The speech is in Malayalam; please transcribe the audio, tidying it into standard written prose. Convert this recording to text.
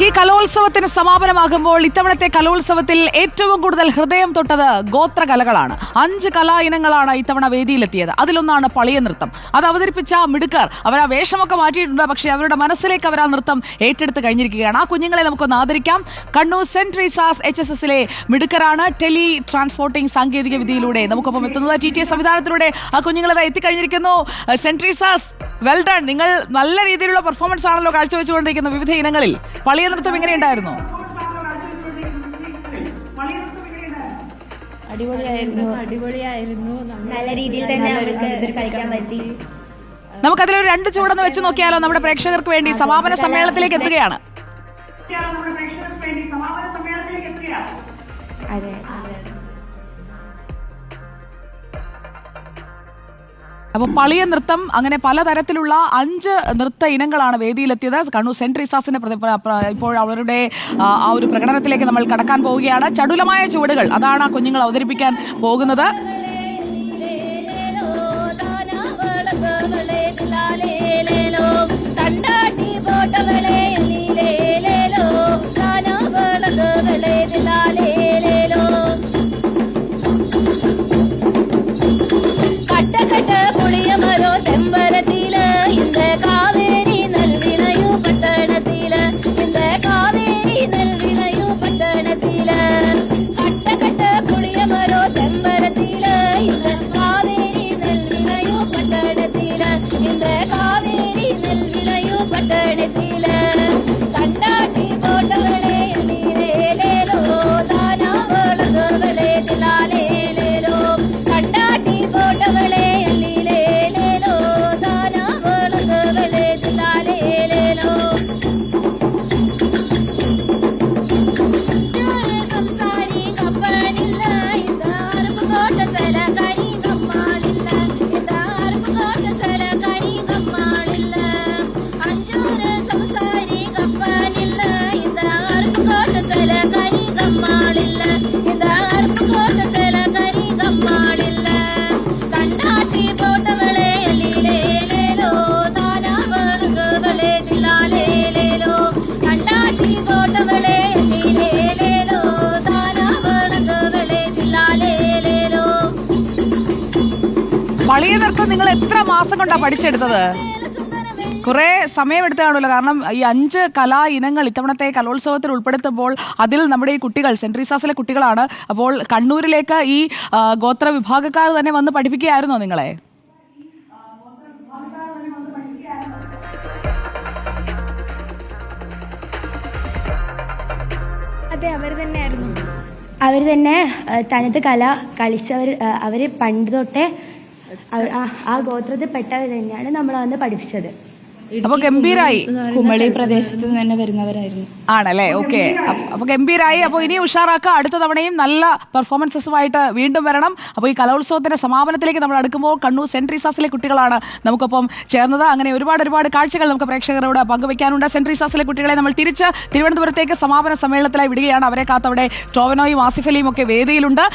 ഈ കലോത്സവത്തിന് സമാപനമാകുമ്പോൾ ഇത്തവണത്തെ കലോത്സവത്തിൽ ഏറ്റവും കൂടുതൽ ഹൃദയം തൊട്ടത് ഗോത്രകലകളാണ്. 5 കലാ ഇനങ്ങളാണ് ഇത്തവണ വേദിയിലെത്തിയത്. അതിലൊന്നാണ് പളിയ നൃത്തം. അത് അവതരിപ്പിച്ച മിടുക്കർ അവർ ആ വേഷമൊക്കെ മാറ്റിയിട്ടുണ്ട്. പക്ഷേ അവരുടെ മനസ്സിലേക്ക് അവർ ആ നൃത്തം ഏറ്റെടുത്ത് കഴിഞ്ഞിരിക്കുകയാണ്. ആ കുഞ്ഞുങ്ങളെ നമുക്കൊന്ന് ആദരിക്കാം. കണ്ണൂർ സെന്റ് ട്രീസാസ് HSSലെ മിടുക്കരാണ്. ടെലി ട്രാൻസ്പോർട്ടിംഗ് സാങ്കേതിക വിദ്യയിലൂടെ നമുക്കൊപ്പം എത്തുന്നത്. TTS സംവിധാനത്തിലൂടെ ആ കുഞ്ഞുങ്ങളെ എത്തിക്കഴിഞ്ഞിരിക്കുന്നു. Saint Teresa's, well done. നിങ്ങൾ നല്ല രീതിയിലുള്ള പെർഫോമൻസ് ആണല്ലോ കാഴ്ചവെച്ചുകൊണ്ടിരിക്കുന്നത് വിവിധ ഇനങ്ങളിൽ. പളിയ നൃത്തം എങ്ങനെയുണ്ടായിരുന്നു? അടിപൊളിയായിരുന്നു. നല്ല രീതിയിൽ തന്നെ കളിക്കാൻ പറ്റി. നമുക്കതിലൊരു 2 ചൂടെന്ന് വെച്ച് നോക്കിയാലോ? നമ്മുടെ പ്രേക്ഷകർക്ക് വേണ്ടി സമാപന സമ്മേളനത്തിലേക്ക് എത്തുകയാണ്. അതെ, അപ്പോൾ പളിയ നൃത്തം അങ്ങനെ പലതരത്തിലുള്ള 5 നൃത്ത ഇനങ്ങളാണ് വേദിയിലെത്തിയത്. കണ്ണൂർ സെന്റ് ട്രീസാസിന്റെ ഇപ്പോൾ അവരുടെ ആ ഒരു പ്രകടനത്തിലേക്ക് നമ്മൾ കടക്കാൻ പോവുകയാണ്. ചടുലമായ ചുവടുകൾ, അതാണ് ആ കുഞ്ഞുങ്ങൾ അവതരിപ്പിക്കാൻ പോകുന്നത്. പളിയ നൃത്തം നിങ്ങൾ എത്ര മാസം കൊണ്ടാണ് പഠിച്ചെടുത്തത്? കുറെ സമയമെടുത്ത് കാണുമല്ലോ. കാരണം ഈ 5 കലാ ഇനങ്ങൾ ഇത്തവണത്തെ കലോത്സവത്തിൽ ഉൾപ്പെടുത്തുമ്പോൾ അതിൽ നമ്മുടെ ഈ കുട്ടികൾ സെന്റ് ട്രീസാസിലെ കുട്ടികളാണ്. അപ്പോൾ കണ്ണൂരിലേക്ക് ഈ ഗോത്ര വിഭാഗക്കാർ തന്നെ വന്ന് പഠിപ്പിക്കുകയായിരുന്നോ നിങ്ങളെ? അതെ, അവർ തന്നെ തനത് കല കളിച്ചവർ. അവർ പണ്ട് തൊട്ടേ ആ ഗോത്രത്തിൽ പെട്ടവർ തന്നെയാണ് നമ്മളെ വന്ന് പഠിപ്പിച്ചത്. അപ്പൊ ഗംഭീരായി. കുമളി പ്രദേശത്ത് തന്നെ വരുന്നവരായിരുന്നു. ആണല്ലേ? ഓക്കെ. അപ്പൊ ഗംഭീരായി. അപ്പോൾ ഇനി ഉഷാറാക്കുക. അടുത്ത തവണയും നല്ല പെർഫോമൻസസുമായിട്ട് വീണ്ടും വരണം. അപ്പോൾ ഈ കലോത്സവത്തിന്റെ സമാപനത്തിലേക്ക് നമ്മൾ അടുക്കുമ്പോൾ കണ്ണൂർ സെന്റ് ട്രീസാസിലെ കുട്ടികളാണ് നമുക്കൊപ്പം ചേർന്നത്. അങ്ങനെ ഒരുപാട് കാഴ്ചകൾ നമുക്ക് പ്രേക്ഷകരോട് പങ്കുവയ്ക്കാനുണ്ട്. സെന്റ് ട്രീസാസിലെ കുട്ടികളെ നമ്മൾ തിരിച്ച് തിരുവനന്തപുരത്തേക്ക് സമാപന സമ്മേളനത്തിലായി വിടുകയാണ്. അവരെ കാത്തവിടെ ടോവനോയും ആസിഫ് അലിയും ഒക്കെ വേദിയിലുണ്ട്.